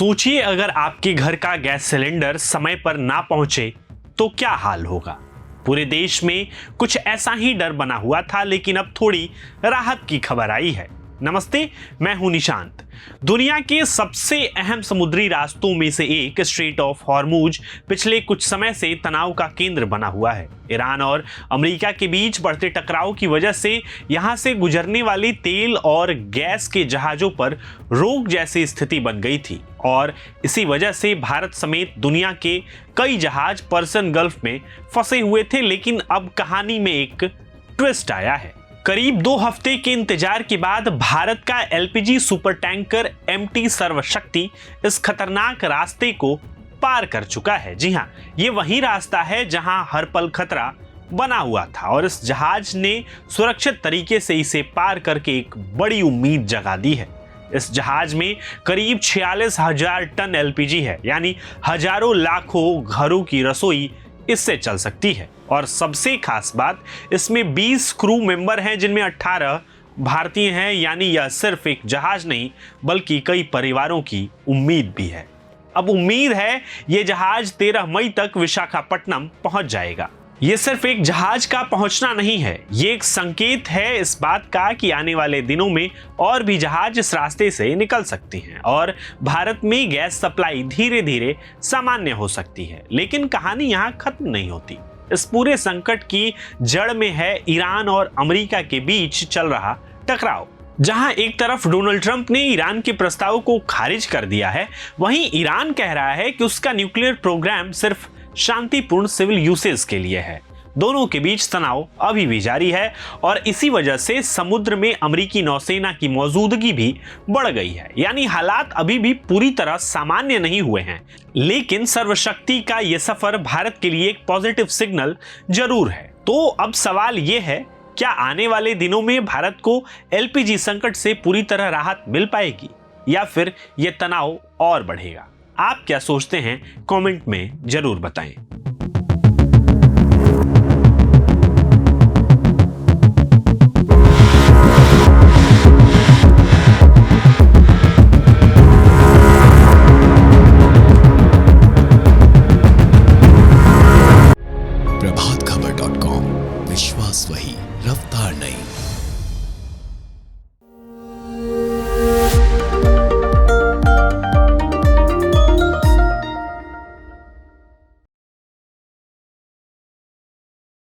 सोचिए अगर आपके घर का गैस सिलेंडर समय पर ना पहुंचे तो क्या हाल होगा। पूरे देश में कुछ ऐसा ही डर बना हुआ था, लेकिन अब थोड़ी राहत की खबर आई है। नमस्ते, मैं हूं निशांत। दुनिया के सबसे अहम समुद्री रास्तों में से एक स्ट्रेट ऑफ हॉर्मुज पिछले कुछ समय से तनाव का केंद्र बना हुआ है। ईरान और अमेरिका के बीच बढ़ते टकराव की वजह से यहां से गुजरने वाली तेल और गैस के जहाजों पर रोक जैसी स्थिति बन गई थी और इसी वजह से भारत समेत दुनिया के कई जहाज पर्शियन गल्फ में फंसे हुए थे। लेकिन अब कहानी में एक ट्विस्ट आया है। करीब 2 हफ्ते के इंतजार के बाद भारत का एलपीजी सुपर टैंकर एमटी सर्वशक्ति इस खतरनाक रास्ते को पार कर चुका है। जी हां, ये वही रास्ता है जहां हर पल खतरा बना हुआ था और इस जहाज ने सुरक्षित तरीके से इसे पार करके एक बड़ी उम्मीद जगा दी है। इस जहाज में करीब 46,000 टन एलपीजी है, यानी हजारों लाखों घरों की रसोई इससे चल सकती है। और सबसे खास बात, इसमें 20 क्रू मेंबर हैं जिनमें 18 भारतीय हैं, यानी यह सिर्फ एक जहाज नहीं बल्कि कई परिवारों की उम्मीद भी है। अब उम्मीद है ये जहाज 13 मई तक विशाखापट्टनम पहुंच जाएगा। ये सिर्फ एक जहाज का पहुंचना नहीं है, ये एक संकेत है इस बात का कि आने वाले दिनों में और भी जहाज इस रास्ते से निकल सकते हैं और भारत में गैस सप्लाई धीरे धीरे सामान्य हो सकती है। लेकिन कहानी यहाँ खत्म नहीं होती। इस पूरे संकट की जड़ में है ईरान और अमेरिका के बीच चल रहा टकराव। जहां एक तरफ डोनाल्ड ट्रंप ने ईरान के प्रस्ताव को खारिज कर दिया है, वहीं ईरान कह रहा है कि उसका न्यूक्लियर प्रोग्राम सिर्फ शांतिपूर्ण सिविल यूसेज के लिए है। दोनों के बीच तनाव अभी भी जारी है और इसी वजह से समुद्र में अमेरिकी नौसेना की मौजूदगी भी बढ़ गई है। यानी हालात अभी भी पूरी तरह सामान्य नहीं हुए हैं, लेकिन सर्वशक्ति का यह सफर भारत के लिए एक पॉजिटिव सिग्नल जरूर है। तो अब सवाल यह है, क्या आने वाले दिनों में भारत को एलपीजी संकट से पूरी तरह राहत मिल पाएगी या फिर यह तनाव और बढ़ेगा? आप क्या सोचते हैं, कमेंट में जरूर बताएं। प्रभातखबर.com, विश्वास वही, रफ्तार नहीं।